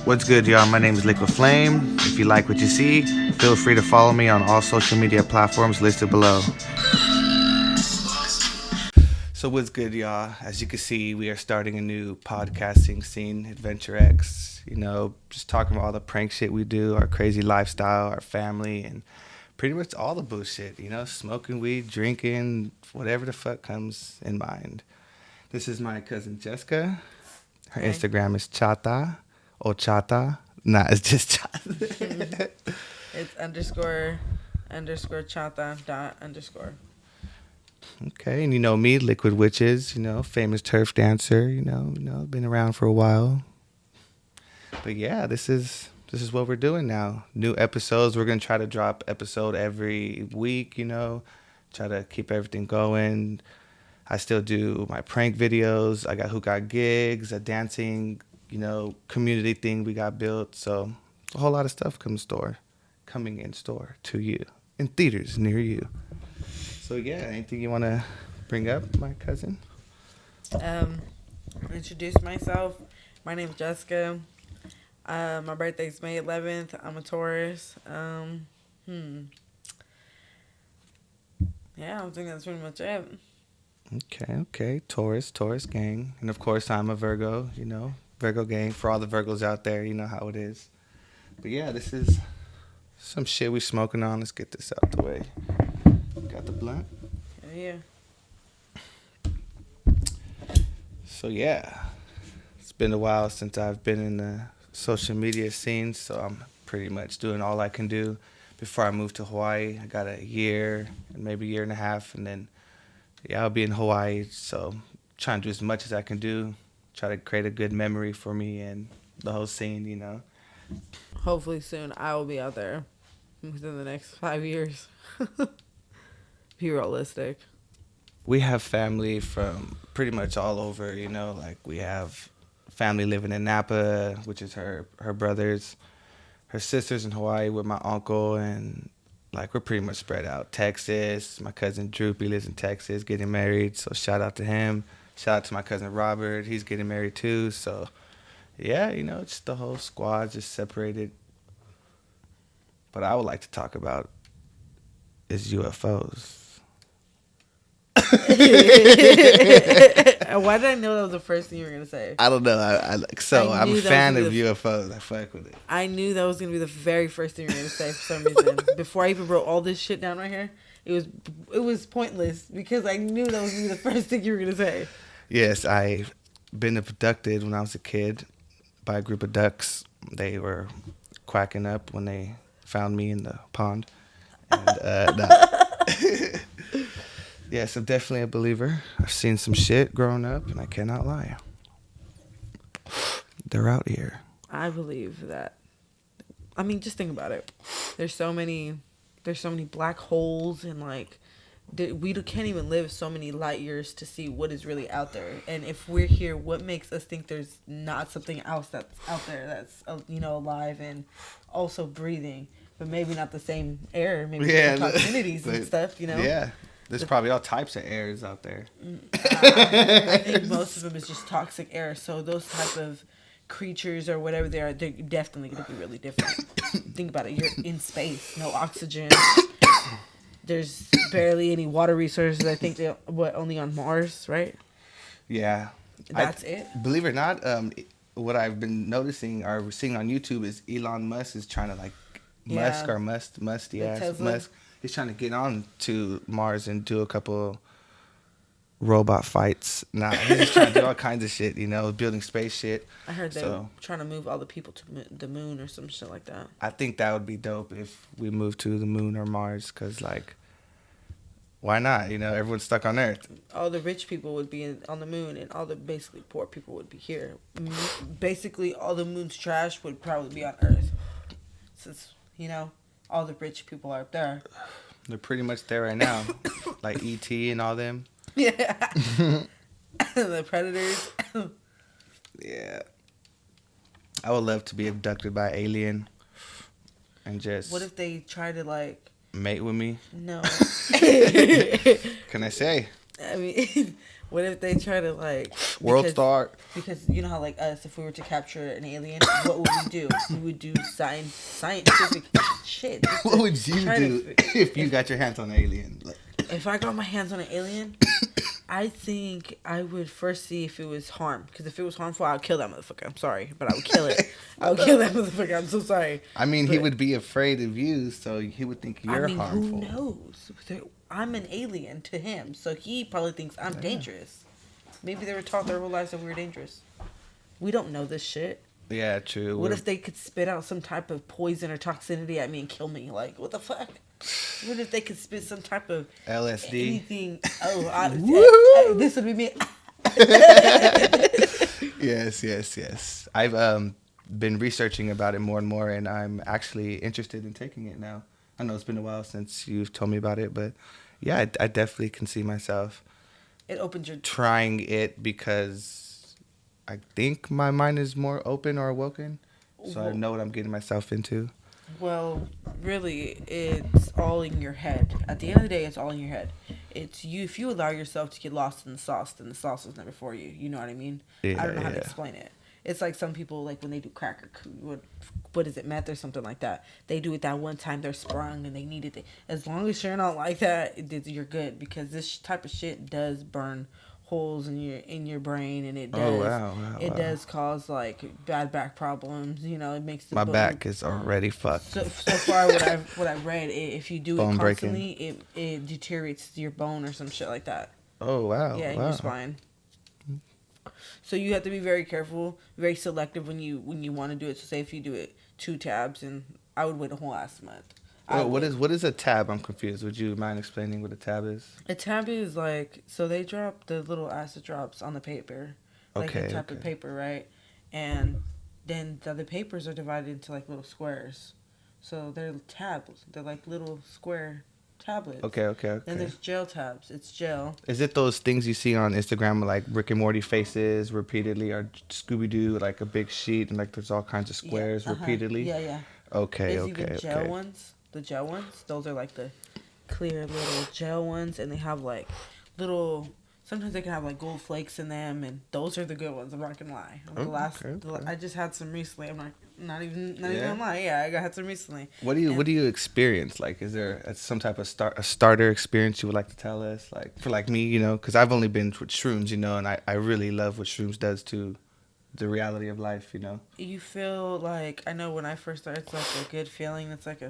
What's good, y'all? My name is Liquid Flame. If you like what you see, feel free to follow me on all social media platforms listed below. So what's good, y'all? As you can see, we are starting a new podcasting scene, Adventure X. You know, just talking about all the prank shit we do, our crazy lifestyle, our family, and pretty much all the bullshit. You know, smoking weed, drinking, whatever the fuck comes in mind. This is my cousin Jessica. Her Hi. Instagram is Chata or Chata. Nah, it's just Chata. It's underscore chata dot underscore. Okay, and you know me, Liquidwitchz, you know, famous turf dancer, you know, been around for a while. But yeah, this is what we're doing now. New episodes. We're gonna try to drop episode every week, you know, try to keep everything going. I still do my prank videos. I got Who Got Gigs, a dancing, you know, community thing we got built. So a whole lot of stuff coming in store to you in theaters near you. So yeah, anything you want to bring up, my cousin? Introduce myself. My name's Jessica. My birthday's May 11th. I'm a Taurus. Yeah, I think that's pretty much it. Okay. Taurus gang. And of course, I'm a Virgo, you know, Virgo gang. For all the Virgos out there, you know how it is. But yeah, this is some shit we smoking on. Let's get this out the way. Got the blunt? Yeah. So yeah, it's been a while since I've been in the social media scene, so I'm pretty much doing all I can do. Before I moved to Hawaii, I got a year and maybe a year and a half, and then yeah, I'll be in Hawaii. So trying to do as much as I can do, try to create a good memory for me and the whole scene, you know. Hopefully soon I will be out there within the next 5 years. Be realistic. We have family from pretty much all over, you know, like we have family living in Napa, which is her brothers, her sisters in Hawaii with my uncle, and like we're pretty much spread out. Texas, my cousin Droopy lives in Texas, getting married, so shout out to him. Shout out to my cousin Robert, he's getting married too. So yeah, you know, it's the whole squad just separated. What I would like to talk about is UFOs. Why did I know that was the first thing you were gonna say? I don't know. I'm a fan of UFOs. I fuck with it. I knew that was gonna be the very first thing you were gonna say for some reason. Before I even wrote all this shit down right here, it was pointless because I knew that was gonna be the first thing you were gonna say. Yes, I've been abducted when I was a kid by a group of ducks. They were quacking up when they found me in the pond. And yes, I'm definitely a believer. I've seen some shit growing up, and I cannot lie. They're out here. I believe that. I mean, just think about it. There's so many black holes, and like we can't even live so many light years to see what is really out there. And if we're here, what makes us think there's not something else that's out there that's alive and also breathing, but maybe not the same air, maybe toxinities and stuff. You know. Yeah. There's probably all types of airs out there. I think most of them is just toxic air. So those type of creatures or whatever they are, they're definitely going to be really different. Think about it. You're in space. No oxygen. There's barely any water resources. I think only on Mars, right? Yeah. That's it. Believe it or not, what I've been noticing or seeing on YouTube is Elon Musk is trying to Musk. He's trying to get on to Mars and do a couple robot fights. Nah, he's just trying to do all kinds of shit, you know, building space shit. I heard they were trying to move all the people to the moon or some shit like that. I think that would be dope if we moved to the moon or Mars, because, like, why not? You know, everyone's stuck on Earth. All the rich people would be on the moon, and all the basically poor people would be here. Basically, all the moon's trash would probably be on Earth. Since, you know, all the rich people are up there. They're pretty much there right now. Like E.T. and all them. Yeah. The predators. Yeah. I would love to be abducted by an alien and just... What if they try to, like... mate with me? No. Can I say? I mean, What if they try to like World Star. because you know how like us, if we were to capture an alien, what would we do? We would do scientific shit. Just What to would you try do to, if you got your hands on an alien? Like, if I got my hands on an alien, I think I would first see if it was harm. Because if it was harmful, I would kill that motherfucker. I'm sorry, but I would kill it. I would kill that motherfucker. I'm so sorry. I mean, he But, would be afraid of you, so he would think I you're mean, harmful. who knows? I'm an alien to him, so he probably thinks I'm dangerous. Maybe they were taught their whole lives that we were dangerous. We don't know this shit. Yeah, true. What if they could spit out some type of poison or toxicity at me and kill me? Like, what the fuck? What if they could spit some type of LSD? anything? This would be me. Yes. I've been researching about it more and more, and I'm actually interested in taking it now. I know it's been a while since you've told me about it, but yeah, I definitely can see myself It opens your. trying it because I think my mind is more open or awoken, so I know what I'm getting myself into. Well, really, it's all in your head. At the end of the day, it's all in your head. It's you. If you allow yourself to get lost in the sauce, then the sauce was never for you. You know what I mean? Yeah, I don't know how to yeah. explain it. It's like some people, like when they do crack or what is it, meth or something like that. They do it that one time they're sprung and they need it. As long as you're not like that, you're good, because this type of shit does burn holes in your brain, and it does Wow. does cause like bad back problems. You know, it makes the My bone, back is already fucked. so far, what I've read, if you do Bone it breaking. constantly, it deteriorates your bone or some shit like that. Oh wow. Yeah, in wow. your spine. So you have to be very careful, very selective when you want to do it. So say if you do it 2 tabs, and I would wait a whole last month. Oh, what is a tab? I'm confused. Would you mind explaining what a tab is? A tab is like, so they drop the little acid drops on the paper, like a type of paper, right? And then the other papers are divided into like little squares. So they're tabs. They're like little square tablets. Okay. Then there's gel tabs. It's gel. Is it those things you see on Instagram, like Rick and Morty faces repeatedly, or Scooby Doo, like a big sheet and like there's all kinds of squares repeatedly? Yeah. Okay. There's even gel ones. The gel ones, those are like the clear little gel ones, and they have like little. Sometimes they can have like gold flakes in them, and those are the good ones. I'm not gonna lie. I just had some recently. I'm not even gonna lie. Yeah, I had some recently. What do you experience? Like, is there some type of starter experience you would like to tell us? Like for like me, you know, because I've only been with shrooms, you know, and I really love what shrooms does to the reality of life, you know. You feel like, I know when I first started, it's like a good feeling. It's like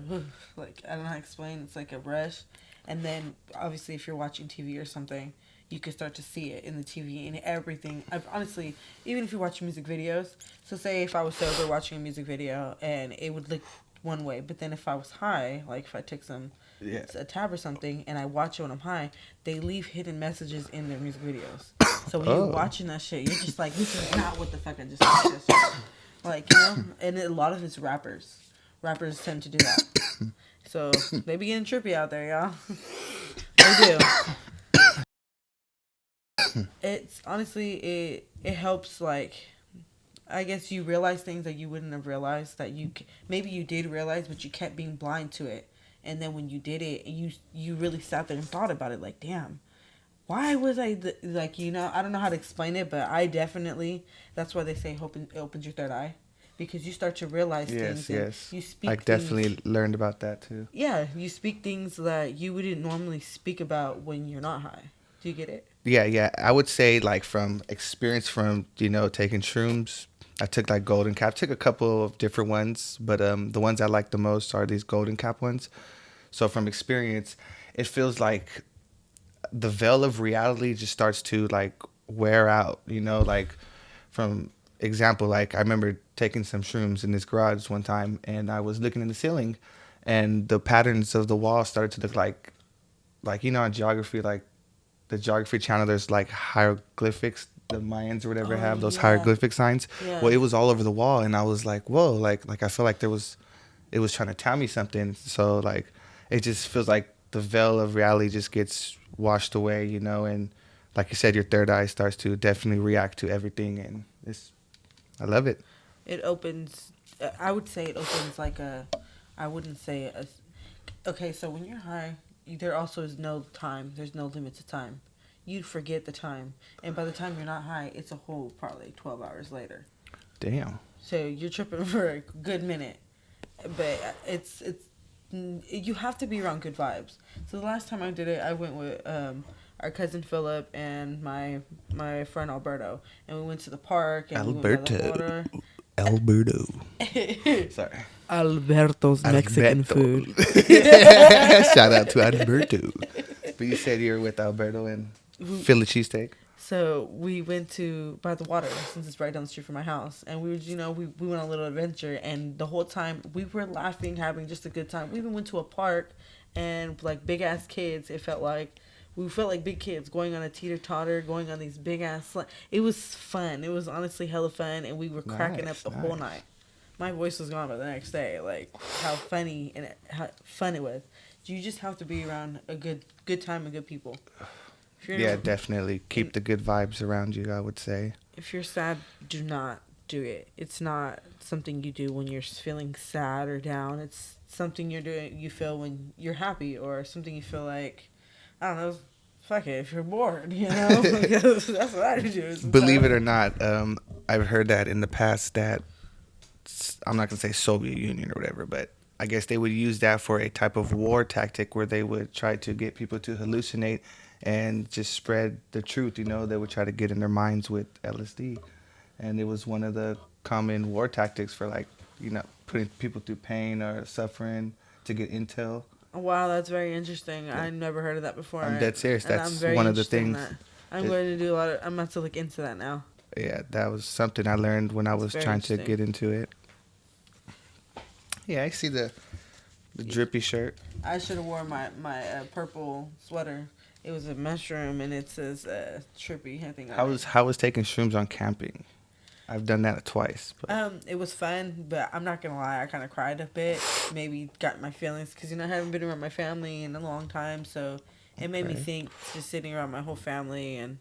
like, I don't know how to explain. It's like a rush, and then obviously if you're watching TV or something, you can start to see it in the TV and everything. I've honestly, even if you're watching music videos, so say if I was sober watching a music video and it would look one way, but then if I was high, like if I took a tab or something and I watch it when I'm high, they leave hidden messages in their music videos. So when you're watching that shit, you're just like, this is not what the fuck I just watched. Like, you know? And a lot of it's rappers. Rappers tend to do that. So they be getting trippy out there, y'all. They do. It's honestly, it helps, like, I guess you realize things that you wouldn't have realized, that maybe you did realize, but you kept being blind to it. And then when you did it, you really sat there and thought about it, like, damn, why was I, like, you know, I don't know how to explain it, but I definitely, that's why they say it opens your third eye. Because you start to realize things. Yes. You speak I definitely learned about that too. Yeah, you speak things that you wouldn't normally speak about when you're not high. Do you get it? Yeah. I would say like from experience from, you know, taking shrooms, I took like golden cap. I took a couple of different ones, but the ones I like the most are these golden cap ones. So from experience, it feels like the veil of reality just starts to like wear out, you know, like from example, like I remember taking some shrooms in this garage one time and I was looking in the ceiling and the patterns of the wall started to look like, you know, on geography, like the geography channel, there's like hieroglyphics, the Mayans or whatever have those hieroglyphic signs. Yeah. Well, it was all over the wall and I was like, whoa, like I feel like it was trying to tell me something. So like, it just feels like the veil of reality just gets washed away, you know, and like you said, your third eye starts to definitely react to everything, and I love it. It opens, I would say it opens like I wouldn't say okay, so when you're high, there also is no time. There's no limit to time. you'd forget the time. And by the time you're not high, it's a whole probably 12 hours later. Damn. So you're tripping for a good minute. But it's you have to be around good vibes. So the last time I did it, I went with our cousin Philip and my friend Alberto, and we went to the park and we went by the water. Alberto. Sorry. Alberto's Mexican food. Shout out to Alberto. But you said you were with Alberto and Philly cheesesteak. So we went to by the water since it's right down the street from my house, and we were, we went on a little adventure, and the whole time we were laughing, having just a good time. We even went to a park, and like big ass kids, it felt like we felt like big kids going on a teeter totter, going on these big ass. It was fun. It was honestly hella fun, and we were cracking up the whole night. My voice was gone by the next day. Like how funny and how fun it was. You just have to be around a good time and good people. Yeah, definitely keep the good vibes around you, I would say. If you're sad, do not do it. It's not something you do when you're feeling sad or down. It's something you feel when you're happy, or something you feel like, I don't know, fuck it, if you're bored, because that's what I do. Believe it or not, I've heard that in the past that, I'm not going to say Soviet Union or whatever, but I guess they would use that for a type of war tactic where they would try to get people to hallucinate and just spread the truth. They would try to get in their minds with LSD. And it was one of the common war tactics for, like, putting people through pain or suffering to get intel. Wow, that's very interesting. Yeah. I never heard of that before. I'm dead serious. That's one of the things. I'm going to do a lot of, I'm about to look into that now. Yeah, that was something I learned when I was trying to get into it. Yeah, I see the drippy shirt. I should have worn my purple sweater. It was a mushroom, and it says trippy. I think. How was taking shrooms on camping? I've done that twice. But. It was fun, but I'm not gonna lie. I kind of cried a bit. Maybe got my feelings because I haven't been around my family in a long time, so it made me think. Just sitting around my whole family, and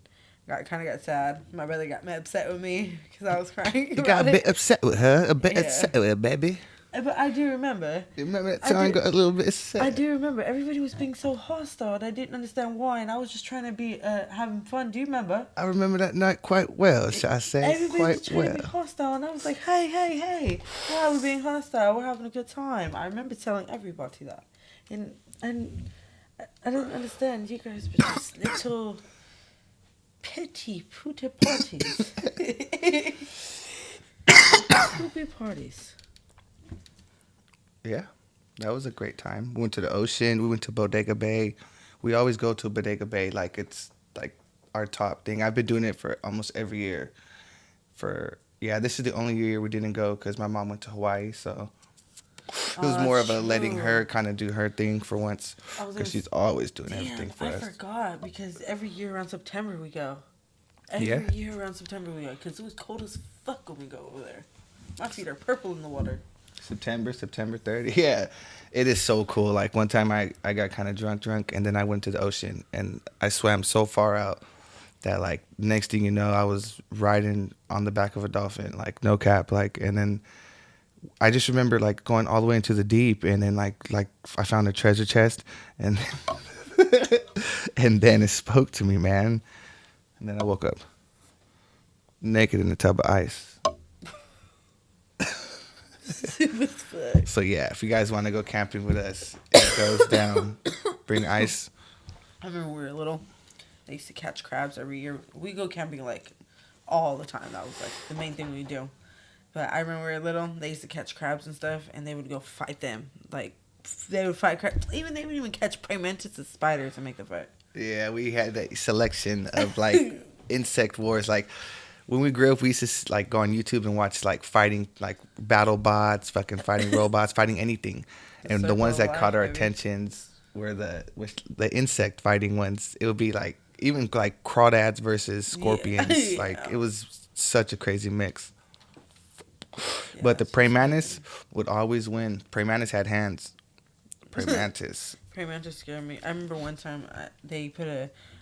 kind of got sad. My brother got upset with me because I was crying. You got a bit upset with her. Upset with her, baby. But I do remember. You remember that time I got a little bit sad? I do remember. Everybody was being so hostile, and I didn't understand why, and I was just trying to be having fun. Do you remember? I remember that night quite well, shall I say? Everybody was trying to be hostile, and I was like, hey, why are we being hostile? We're having a good time. I remember telling everybody that. And I don't understand. You guys were just little petty pooter parties. Poopy parties. Yeah, that was a great time. We went to the ocean. We went to Bodega Bay. We always go to Bodega Bay like it's like our top thing. I've been doing it for almost every year. This is the only year we didn't go because my mom went to Hawaii. So it was more of a letting her kind of do her thing for once because she's always doing everything for us. I forgot because every year around September we go. Every year around September we go because it was cold as fuck when we go over there. My feet are purple in the water. September 30th. Yeah, it is so cool. Like one time I got kind of drunk, and then I went to the ocean, and I swam so far out that like next thing you know, I was riding on the back of a dolphin, like no cap, like, and then I just remember like going all the way into the deep, and then like I found a treasure chest, and and then it spoke to me, man, and then I woke up naked in a tub of ice. So yeah, if you guys want to go camping with us, it goes down. Bring ice. I remember when we were little, they used to catch crabs every year. We go camping like all the time. That was like the main thing we do. But I remember when we were little, they used to catch crabs and stuff, and they would go fight them. Like they would fight crabs. They would even catch praying mantis and spiders and make them fight. Yeah, we had a selection of like insect wars. Like when we grew up, we used to like go on YouTube and watch like fighting, like battle bots, fucking fighting robots, fighting anything. And the ones that caught our attentions were the insect fighting ones. It would be like even like crawdads versus scorpions. Yeah. Like it was such a crazy mix. Yeah, but the praying mantis would always win. Praying mantis had hands. Praying mantis. Praying mantis scared me. I remember one time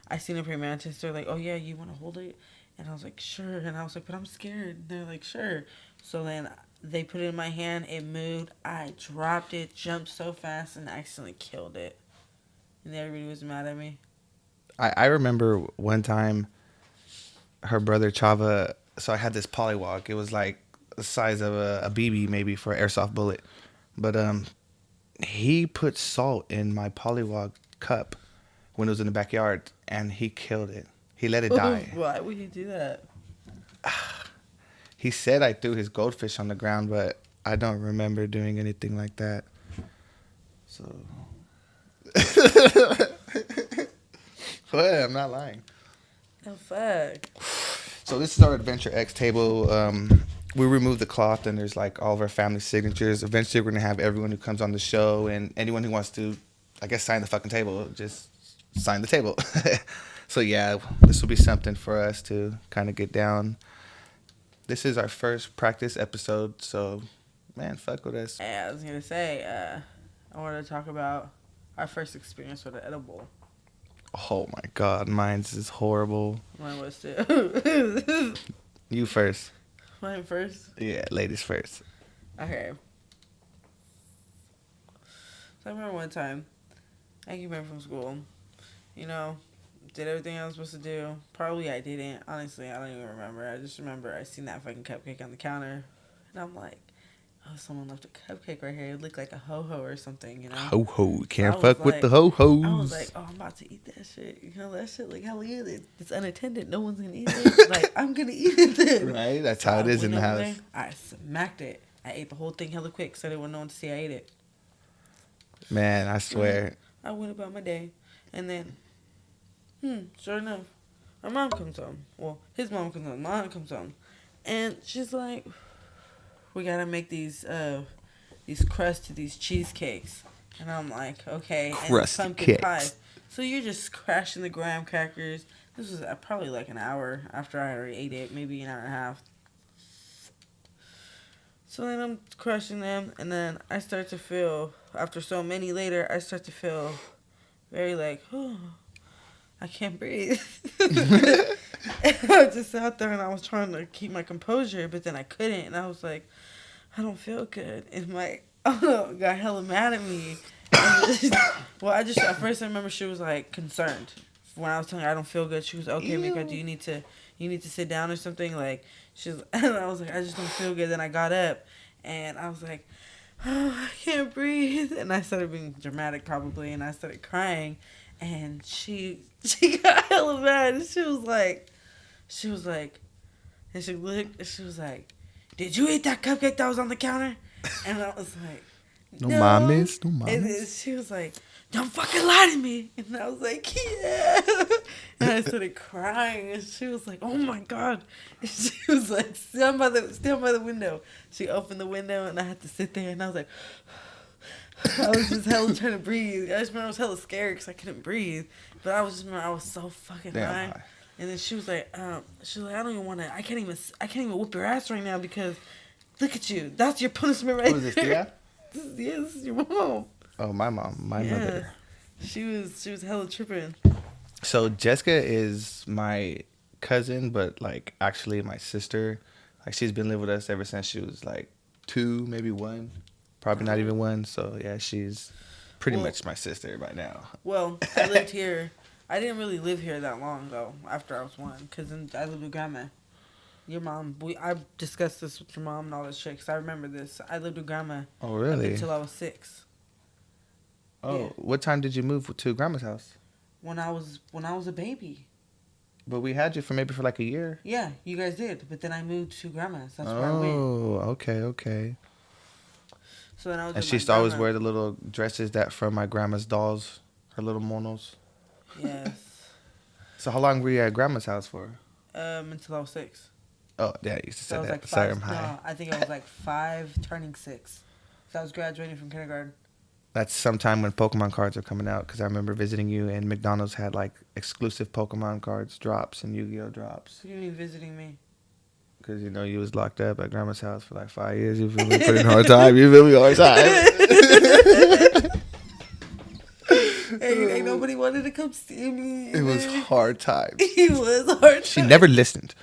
I seen a praying mantis. They're like, "Oh yeah, you want to hold it?" And I was like, "Sure." And I was like, "But I'm scared." And they're like, "Sure." So then they put it in my hand. It moved. I dropped it, jumped so fast, and accidentally killed it. And everybody was mad at me. I remember one time her brother Chava. So I had this polywog. It was like the size of a BB maybe for an airsoft bullet, but he put salt in my polywog cup when it was in the backyard, and he killed it. He let it die. Why would he do that? He said I threw his goldfish on the ground, but I don't remember doing anything like that. So, but I'm not lying. Oh fuck. So this is our Adventure X table. We remove the cloth, and there's like all of our family signatures. Eventually, we're gonna have everyone who comes on the show and anyone who wants to, I guess, sign the fucking table. Just sign the table. So yeah, this will be something for us to kind of get down. This is our first practice episode, so man, fuck with us. Yeah, I was gonna say, I wanted to talk about our first experience with an edible. Oh my god, mine's is horrible. Mine was too. You first. Mine first. Yeah, ladies first. Okay. So I remember one time, I came back from school, you know, did everything I was supposed to do. Probably I didn't. Honestly, I don't even remember. I just remember I seen that fucking cupcake on the counter, and I'm like, oh, someone left a cupcake right here. It looked like a ho-ho or something, you know? Ho-ho. Can't I fuck was with like- the ho-hos. I was like, oh, I'm about to eat that shit. You know, that shit, like, hell yeah, it's unattended. No one's gonna eat it. Like, I'm gonna eat it then. Right? That's So how it I is in went the over house. there, I smacked it. I ate the whole thing hella quick so they wouldn't know one to see I ate it. Man, I swear. I went about my day. And then, sure enough, my mom comes home. Well, his mom comes home. My aunt comes home. And she's like, we gotta make these crusts to these cheesecakes. And I'm like, okay. Crusty and pumpkin cakes. pie. So you're just crashing the graham crackers. This was probably like an hour after I already ate it, maybe an hour and a half. So then I'm crushing them, and then I start to feel, after so many later, I start to feel very like, oh, I can't breathe. And I just sat there and I was trying to keep my composure, but then I couldn't, and I was like, I don't feel good. And my aunt got hella mad at me. And at first I remember she was like concerned. When I was telling her I don't feel good, she was okay, Mika, do you need to sit down or something? Like, and I was like, I just don't feel good. Then I got up and I was like, oh, I can't breathe. And I started being dramatic probably, and I started crying. And she got hella mad, and she was like, and she looked, and she was like, did you eat that cupcake that was on the counter? And I was like, No mames. And then she was like, don't fucking lie to me. And I was like, yeah. And I started crying, and she was like, oh my God. And she was like, stand by the window. She opened the window, and I had to sit there, and I was like, I was just hella trying to breathe. I just remember I was hella scared because I couldn't breathe. But I was so fucking high. And then she was like, I don't even want to, I can't even whoop your ass right now because look at you. That's your punishment right there. Who is this, Tia? This is your mom. Oh, my mom. My mother. She was hella tripping. So Jessica is my cousin, but like actually my sister. Like she's been living with us ever since she was like 2, maybe 1. Probably not even 1. So yeah, she's pretty much my sister by now. Well, I lived here. I didn't really live here that long though. After I was 1, because I lived with grandma. Your mom. I discussed this with your mom and all this shit. Cause I remember this. I lived with grandma. Oh really? Until I was 6. Oh, yeah. What time did you move to grandma's house? When I was a baby. But we had you for like a year. Yeah, you guys did. But then I moved to grandma's. That's where I went. Oh, okay. So then I was. And she used to always wear the little dresses that from my grandma's dolls, her little monos. Yes. So how long were you at grandma's house for? Until I was 6. Oh, yeah, you used to say So I was that. like 5. Sorry, I'm high. No, I think I was like 5, turning 6. So I was graduating from kindergarten. That's sometime when Pokemon cards are coming out, because I remember visiting you and McDonald's had like exclusive Pokemon cards drops and Yu-Gi-Oh drops. What do you mean visiting me? Because you know you was locked up at grandma's house for like 5 years. You feel me? Put in hard time. You feel me? Hard time. Ain't nobody wanted to come see me. It was hard time. It was hard time. She never listened.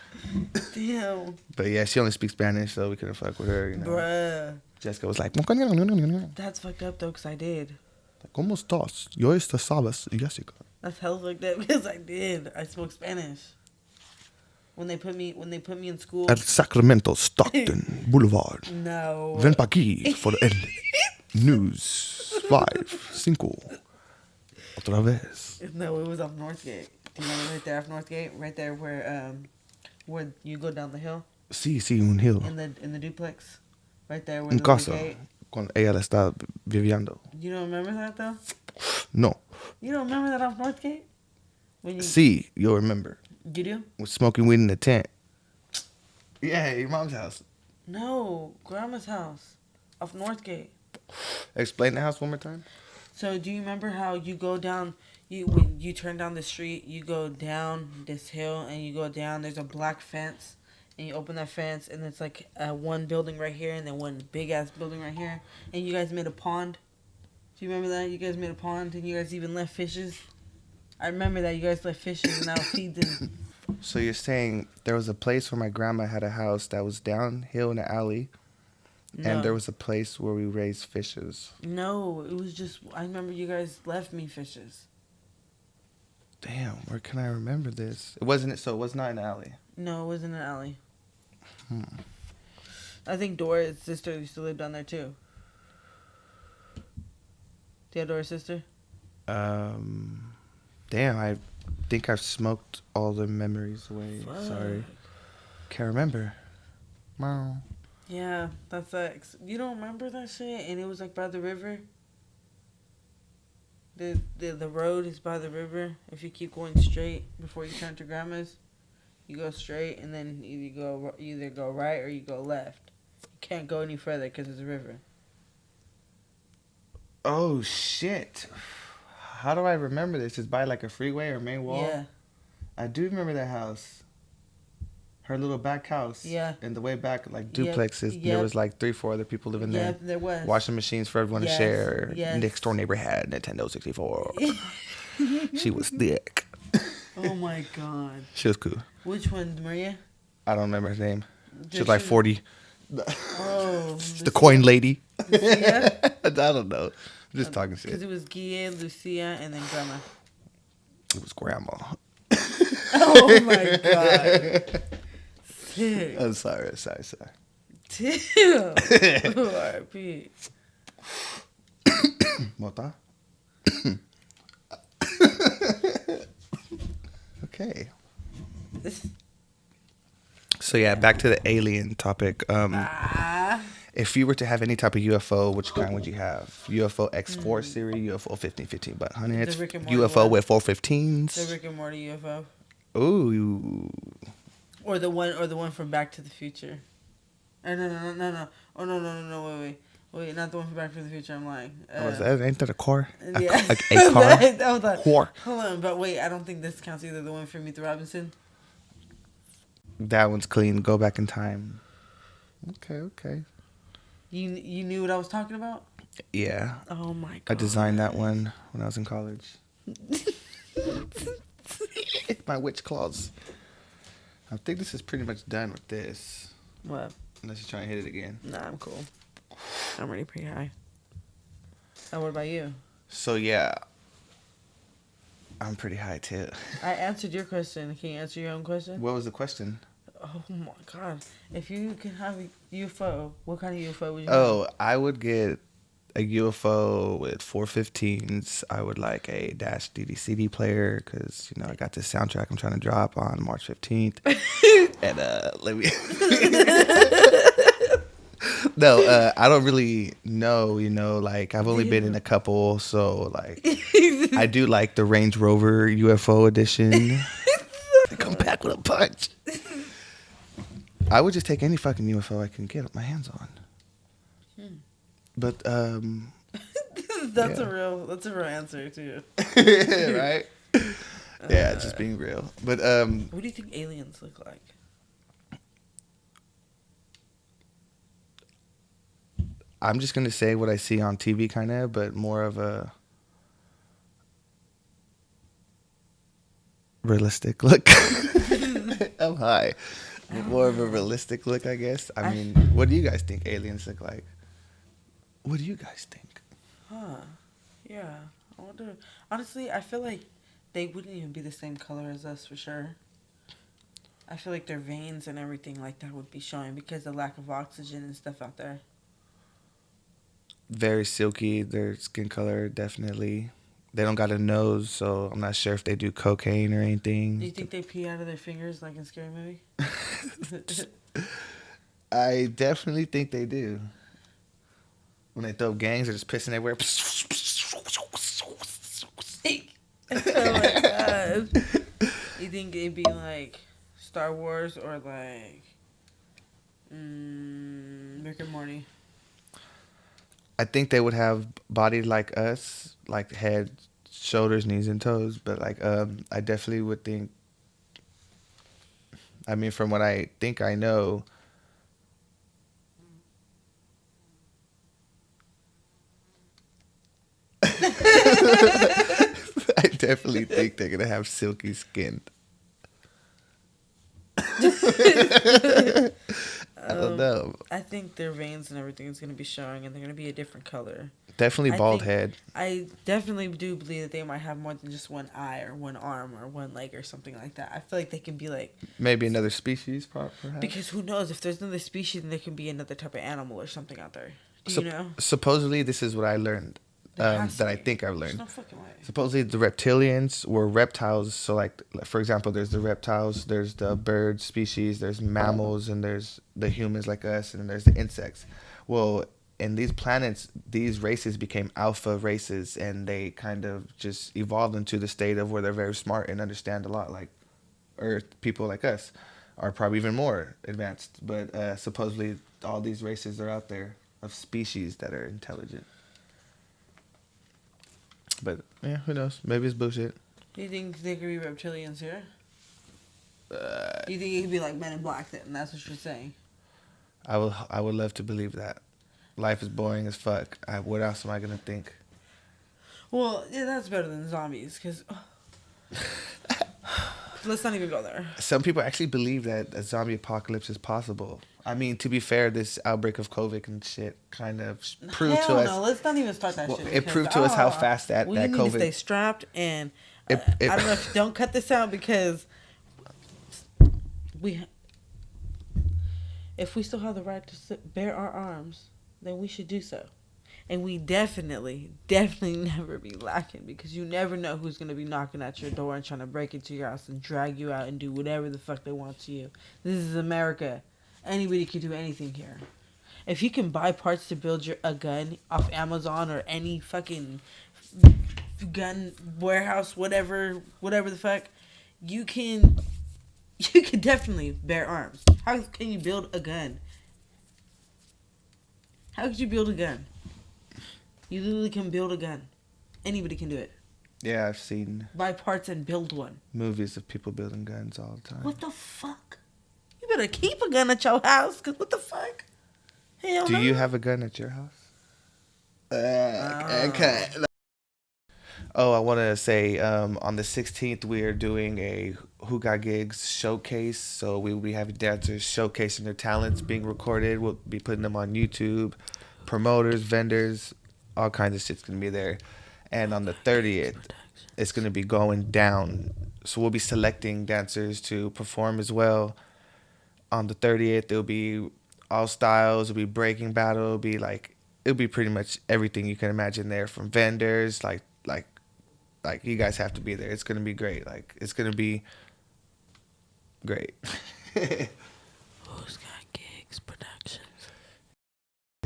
Damn. But yeah, she only speaks Spanish, so we couldn't fuck with her. You know. Bruh. Jessica was like, That's fucked up though, because I did. ¿Cómo estás? Yo sabes, Jessica. That's hell fucked up because I did. I spoke Spanish. When they put me in school. At Sacramento, Stockton Boulevard. No. Ven pa' aquí for el news. 5, 5. Otra vez. No, it was off Northgate. Do you remember right there off Northgate? Right there where you go down the hill? Sí, un hill. In the duplex. Right there where En the casa. gate. Cuando ella la está viviendo. You don't remember that though? No. You don't remember that off Northgate? When you Sí, you'll remember. You do? With smoking weed in the tent. Yeah, your mom's house. No, grandma's house. Off Northgate. Explain the house one more time. So do you remember how you go down when you turn down the street, you go down this hill and you go down, there's a black fence and you open that fence and it's like one building right here and then one big ass building right here and you guys made a pond? Do you remember that? You guys made a pond and you guys even left fishes? I remember that you guys left fishes and now feeds in. So you're saying there was a place where my grandma had a house that was downhill in the alley, and there was a place where we raised fishes. No, it was just, I remember you guys left me fishes. Damn, where can I remember this? It wasn't. So it was not an alley. No, it wasn't an alley. I think Dora's sister used to live down there too. Theodora's sister? Damn, I think I've smoked all the memories away. Fuck. Sorry. Can't remember. Meow. Yeah, that's like, you don't remember that shit? And it was like by the river? The road is by the river. If you keep going straight before you turn to grandma's, you go straight and then either go right or you go left. You can't go any further because it's a river. Oh shit! How do I remember this? It's by like a freeway or main wall. Yeah. I do remember that house. Her little back house. Yeah. In the way back, like Yep. duplexes. Yep. There was like 3-4 other people living there. Yeah, there was. Washing machines for everyone Yes, to share. yes. Next door neighbor had Nintendo 64. She was thick. Oh my god. She was cool. Which one, Maria? I don't remember her name. She Did was like she- 40. Oh. The coin lady. Lucia? I don't know. I'm just talking Because shit. it was Gia, Lucia, and then Grandma. It was grandma. Oh my god. Sick. I'm sorry. Damn. R.I.P. Mota? Okay. So yeah, back to the alien topic. If you were to have any type of UFO, which kind would you have? UFO X4 series, UFO 1515 butt hundreds, The Rick and Morty UFO one. with The 415s. Rick and Morty UFO. Ooh. Or the one from Back to the Future. No. Oh no, wait, not the one from Back to the Future. I'm lying. Ain't that a car? Yeah. A car? Hold on. Whore. Hold on, but wait, I don't think this counts either. The one from Meet the Robinson. That one's clean. Go back in time. Okay. You knew what I was talking about? Yeah. Oh my god. I designed that one when I was in college. My witch claws. I think this is pretty much done with this. What? Unless you're trying to hit it again. Nah, I'm cool. I'm already pretty high. And what about you? So yeah. I'm pretty high too. I answered your question. Can you answer your own question? What was the question? Oh my god. If you could have a UFO, what kind of UFO would you Oh, I would get a UFO with 415s. I would like a Dash DD CD player because, I got this soundtrack I'm trying to drop on March 15th. And let me... No, I don't really know, like I've only been in a couple. So like I do like the Range Rover UFO edition. They come back with a punch. I would just take any fucking UFO I can get my hands on. But That's a real answer too. right? Yeah, just being real. But What do you think aliens look like? I'm just gonna say what I see on TV, kind of, but more of a realistic look. I'm high. More of a realistic look, I guess. I mean, what do you guys think aliens look like? What do you guys think? Huh. Yeah. I wonder. Honestly, I feel like They wouldn't even be the same color as us for sure. I feel like their veins and everything like that would be showing because of the lack of oxygen and stuff out there. Very silky. Their skin color definitely. They don't got a nose, so I'm not sure if they do cocaine or anything. Do you think they pee out of their fingers like in Scary Movie? I definitely think they do. When they throw gangs, they're just pissing everywhere. Oh my god. You think it'd be like Star Wars or like Rick and Morty? I think they would have body like us, like head, shoulders, knees, and toes. But like, I definitely would think. I mean, from what I think I know, I definitely think they're gonna have silky skin. I don't know. I think their veins and everything is gonna be showing, and they're gonna be a different color. Definitely I bald think- head. I definitely do believe that they might have more than just one eye or one arm or one leg or something like that. I feel like they can be like, Maybe another species, perhaps. because who knows, if there's another species, then there can be another type of animal or something out there. Do you know? Supposedly, this is what I learned. There has to That I be. think I've There's learned. no fucking way. Supposedly, the reptilians were reptiles. So, like for example, there's the reptiles, there's the bird species, there's mammals, and there's the humans like us, and then there's the insects. Well, in these planets, these races became alpha races, and they kind of just evolved into the state of where they're very smart and understand a lot. Like Earth people like us are probably even more advanced. But supposedly, all these races are out there of species that are intelligent. But yeah, who knows? Maybe it's bullshit. Do you think there could be reptilians here? Do you think it could be like Men in Black then? That's what you're saying. I would love to believe that. Life is boring as fuck. What else am I gonna think? Well, yeah, that's better than zombies, because... Let's not even go there. Some people actually believe that a zombie apocalypse is possible. I mean, to be fair, this outbreak of COVID and shit kind of proved to us. No, let's not even start that Well, shit. it proved to us how fast that we need COVID. to stay strapped, and It- I don't know if don't cut this out because if we still have the right to bear our arms, then we should do so. And we definitely never be lacking, because you never know who's going to be knocking at your door and trying to break into your house and drag you out and do whatever the fuck they want to you. This is America. Anybody can do anything here. If you can buy parts to build a gun off Amazon or any fucking gun warehouse, whatever the fuck, you can definitely bear arms. How can you build a gun? How could you build a gun? You literally can build a gun. Anybody can do it. Yeah, I've seen Buy parts and build one. movies of people building guns all the time. What the fuck? You better keep a gun at your house, cause what the fuck? Hell Do no. you have a gun at your house? Okay. Oh, I want to say on the 16th, we are doing a Who Got Gigs showcase. So we will be having dancers showcasing their talents being recorded. We'll be putting them on YouTube. Promoters, vendors, all kinds of shit's going to be there. And on the 30th, it's going to be going down. So we'll be selecting dancers to perform as well. On the 30th, it'll be all styles. It'll be breaking battle. It'll be pretty much everything you can imagine there, from vendors, like you guys have to be there. It's gonna be great. Like, it's gonna be great. Who's Got Gigs Productions?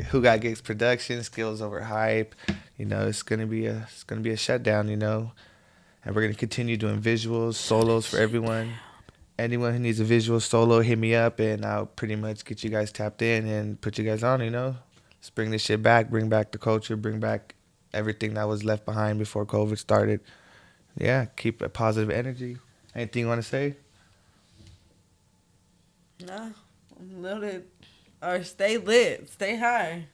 Who Got Gigs Production, skills over hype. You know, it's gonna be a shutdown. You know, and we're gonna continue doing visuals, solos for everyone. Anyone who needs a visual solo, hit me up, and I'll pretty much get you guys tapped in and put you guys on. You know, let's bring this shit back. Bring back the culture. Bring back everything that was left behind before COVID started. Yeah, keep a positive energy. Anything you want to say? Nah, I'm loaded. Or stay lit. Stay high.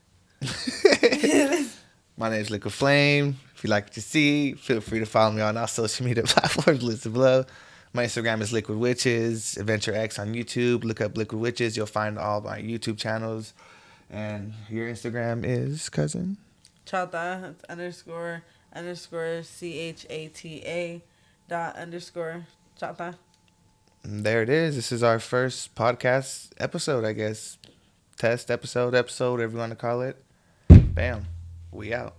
My name is Liquid Flame. If you like what you see, feel free to follow me on all social media platforms listed below. My Instagram is Liquidwitchz, Adventure X on YouTube. Look up Liquidwitchz. You'll find all my YouTube channels. And your Instagram is, cousin? Chata, __CHATA _chata. And there it is. This is our first podcast episode, I guess. Test episode, whatever you want to call it. Bam. We out.